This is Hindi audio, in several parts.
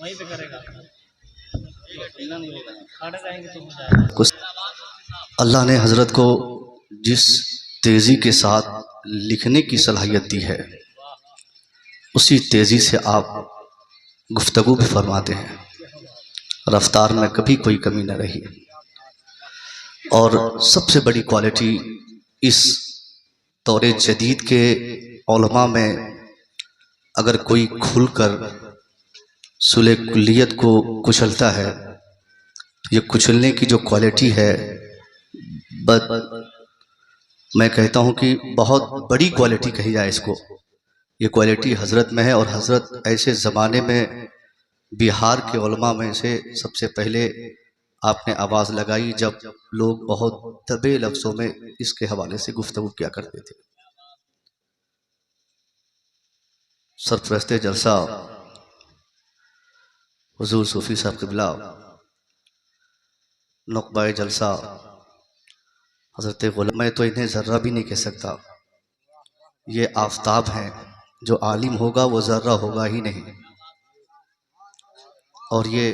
वहीं पे करेगा अल्लाह ने हज़रत को जिस तेज़ी के साथ लिखने की सलाहियत दी है उसी तेज़ी से आप गुफ्तगू भी फरमाते हैं। रफ्तार में कभी कोई कमी न रही और सबसे बड़ी क्वालिटी इस दौरे जदीद के उलमा में अगर कोई खुलकर सुले कुल्लियत को कुचलता है, ये कुचलने की जो क्वालिटी है मैं कहता हूँ कि बहुत बड़ी क्वालिटी कही जाए इसको। ये क्वालिटी हज़रत में है और हज़रत ऐसे ज़माने में बिहार के उलमा में से सबसे पहले आपने आवाज़ लगाई जब लोग बहुत दबे लफ्ज़ों में इसके हवाले से गुफ्तगू किया करते थे। सरपरस्ते जलसा हुजूर सूफ़ी साहब क़िबला, नुक़बा जलसा हज़रत ग़ुलाम, मैं तो इन्हें ज़र्रा भी नहीं कह सकता। ये आफ़ताब हैं, जो आलिम होगा वो ज़र्रा होगा ही नहीं। और ये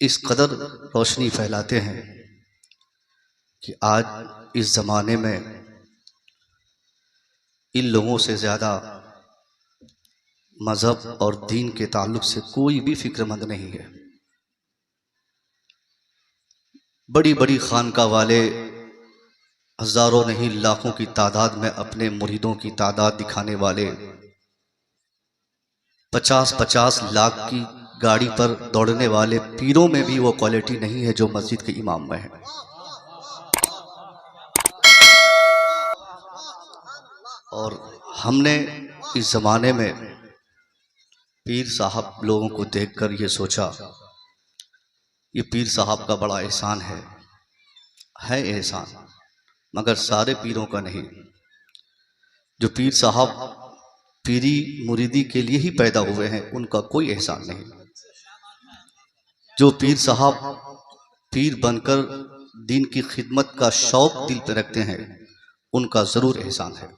इस कदर रोशनी फैलाते हैं कि आज इस ज़माने में इन लोगों से ज़्यादा मज़हब और दीन के ताल्लुक़ से कोई भी फ़िक्रमंद नहीं है। बड़ी बड़ी खानका वाले हज़ारों नहीं लाखों की तादाद में अपने मुरीदों की तादाद दिखाने वाले 50-50 लाख की गाड़ी पर दौड़ने वाले पीरों में भी वो क्वालिटी नहीं है जो मस्जिद के इमाम में है। और हमने इस ज़माने में पीर साहब लोगों को देखकर ये सोचा, ये पीर साहब का बड़ा एहसान है एहसान, मगर सारे पीरों का नहीं। जो पीर साहब पीरी मुरीदी के लिए ही पैदा हुए हैं उनका कोई एहसान नहीं। जो पीर साहब पीर बनकर दीन की खिदमत का शौक दिल पे रखते हैं उनका ज़रूर एहसान है।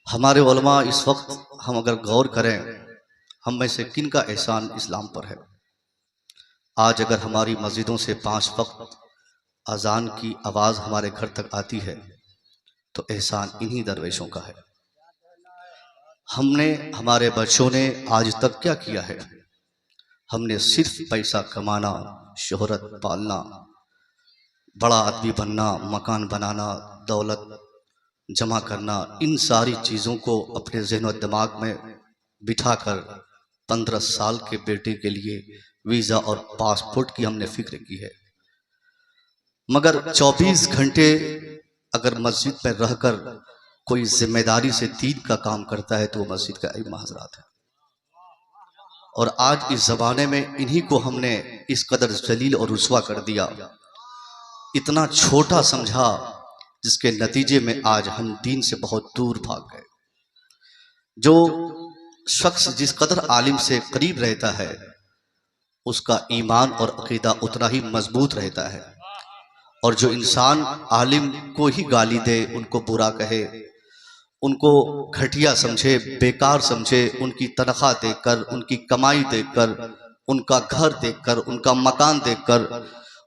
हमारे उलमा इस वक्त हम अगर गौर करें, हम में से किन का एहसान इस्लाम पर है। आज अगर हमारी मस्जिदों से 5 वक्त अजान की आवाज़ हमारे घर तक आती है तो एहसान इन्हीं दरवेशों का है। हमने, हमारे बच्चों ने आज तक क्या किया है? हमने सिर्फ पैसा कमाना, शोहरत पालना, बड़ा आदमी बनना, मकान बनाना, दौलत जमा करना, इन सारी चीज़ों को अपने ज़हन और दिमाग में बिठाकर 15 साल के बेटे के लिए वीज़ा और पासपोर्ट की हमने फ़िक्र की है। मगर 24 घंटे अगर मस्जिद में रहकर कोई जिम्मेदारी से दीन का काम करता है तो वो मस्जिद का इमाम हज़रात है। और आज इस ज़माने में इन्हीं को हमने इस कदर जलील और रुस्वा कर दिया, इतना छोटा समझा, जिसके नतीजे में आज हम दीन से बहुत दूर भाग गए। जो शख्स जिस कदर आलिम से करीब रहता है उसका ईमान और अकीदा उतना ही मजबूत रहता है। और जो इंसान आलिम को ही गाली दे, उनको बुरा कहे, उनको घटिया समझे, बेकार समझे, उनकी तनख्वाह देखकर, उनकी कमाई देखकर, उनका घर देखकर, उनका मकान देखकर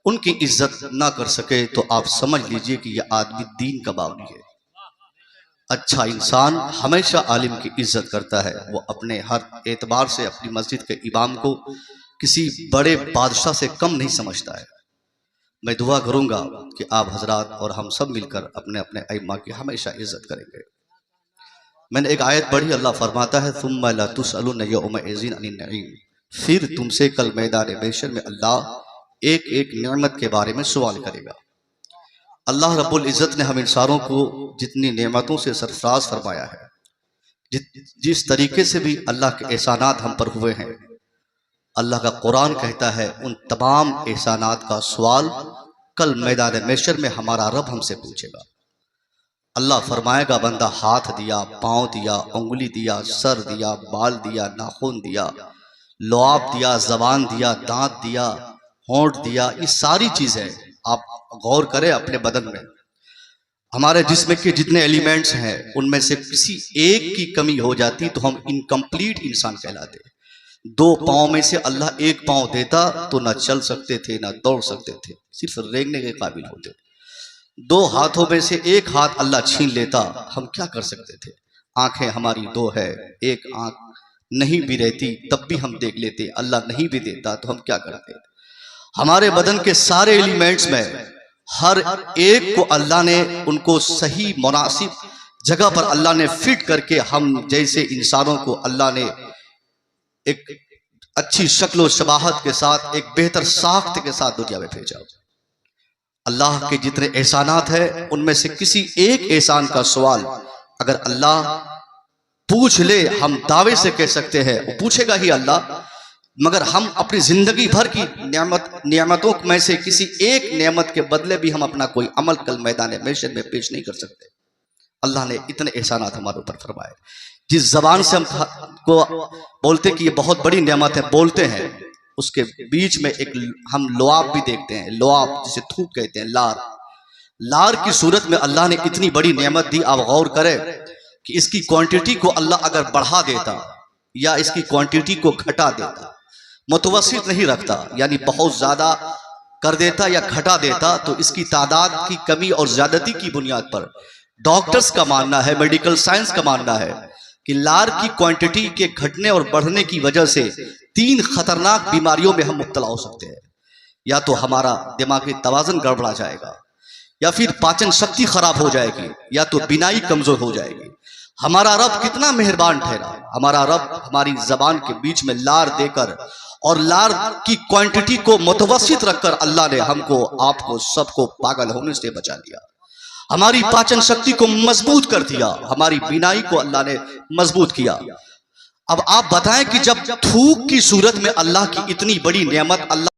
उनकी इज्जत ना कर सके तो आप समझ लीजिए कि यह आदमी दीन का बागी है। अच्छा इंसान हमेशा आलिम की इज्जत करता है। वो अपने हर एतबार से अपनी मस्जिद के इमाम को किसी बड़े बादशाह से कम नहीं समझता है। मैं दुआ करूंगा कि आप हजरात और हम सब मिलकर अपने अपने अइम्मा की हमेशा इज्जत करेंगे। मैंने एक आयत पढ़ी, अल्लाह फरमाता है सुम्मा ला तुसअलुन यौमइज़िन अनिन नईम, फिर तुमसे कल मैदान महशर में अल्लाह एक एक नेमत के बारे में सवाल करेगा। अल्लाह रब्बुल इज़्ज़त ने हम इंसानों को जितनी नेमतों से सरफराज फरमाया है, जिस तरीके से भी अल्लाह के एहसानात हम पर हुए हैं, अल्लाह का कुरान कहता है उन तमाम एहसानात का सवाल कल मैदान महशर में हमारा रब हमसे पूछेगा। अल्लाह फरमाएगा बंदा हाथ दिया, पाँव दिया, उंगली दिया, सर दिया, बाल दिया, नाखून दिया, लुआब दिया, जबान दिया, दांत दिया, होंठ दिया, ये सारी चीज़ें आप गौर करें अपने बदन में। हमारे जिस्म के जितने एलिमेंट्स हैं उनमें से किसी एक की कमी हो जाती तो हम इनकम्प्लीट इंसान कहलाते। दो पाँव में से अल्लाह एक पाँव देता तो ना चल सकते थे, ना दौड़ सकते थे, सिर्फ रेंगने के काबिल होते। दो हाथों में से एक हाथ अल्लाह छीन लेता, हम क्या कर सकते थे। आंखें हमारी दो है, एक आंख नहीं भी रहती तब भी हम देख लेते, अल्लाह नहीं भी देता तो हम क्या करते। हमारे बदन के सारे एलिमेंट्स में हर एक को अल्लाह ने उनको सही मुनासिब जगह पर अल्लाह ने फिट करके हम जैसे इंसानों को अल्लाह ने एक अच्छी शक्ल शबाहत के साथ, एक बेहतर साख्त के साथ दुनिया में भेजा। अल्लाह के जितने एहसानात हैं उनमें से किसी एक एहसान का सवाल अगर अल्लाह पूछ ले, हम दावे से कह सकते हैं वो पूछेगा ही अल्लाह, मगर हम अपनी जिंदगी भर की नियामतों में से किसी एक नेमत के बदले भी हम अपना कोई अमल कल मैदान महशर में पेश नहीं कर सकते। अल्लाह ने इतने एहसानात हमारे ऊपर फरमाए। जिस जबान से हम को बोलते कि ये बहुत बड़ी नेमत है, बोलते हैं, उसके बीच में एक हम लुआब भी देखते हैं, लुआब जिसे थूक कहते हैं, लार की सूरत में अल्लाह ने इतनी बड़ी नेमत दी। आप गौर करें कि इसकी क्वांटिटी को अल्लाह अगर बढ़ा देता या इसकी क्वांटिटी को घटा देता, मुतवस्सित नहीं रखता, यानी बहुत ज्यादा कर देता या घटा देता, तो इसकी तादाद की कमी और ज्यादती की बुनियाद पर डॉक्टर्स का मानना है, मेडिकल साइंस का मानना है कि लार की क्वांटिटी के घटने और बढ़ने की वजह से 3 खतरनाक बीमारियों में हम मुब्तला हो सकते हैं। या तो हमारा दिमागी तवाज़ुन गड़बड़ा जाएगा, या फिर पाचन शक्ति खराब हो जाएगी, या तो बिनाई कमजोर हो जाएगी। हमारा रब कितना मेहरबान ठहरा। हमारा रब हमारी जबान के बीच में लार देकर और लार की क्वांटिटी को मुतवस्सित रखकर अल्लाह ने हमको, आपको, सबको पागल होने से बचा लिया। हमारी पाचन शक्ति को मजबूत कर दिया, हमारी बिनाई को अल्लाह ने मजबूत किया। अब आप बताएं कि जब थूक की सूरत में अल्लाह की इतनी बड़ी नेमत अल्लाह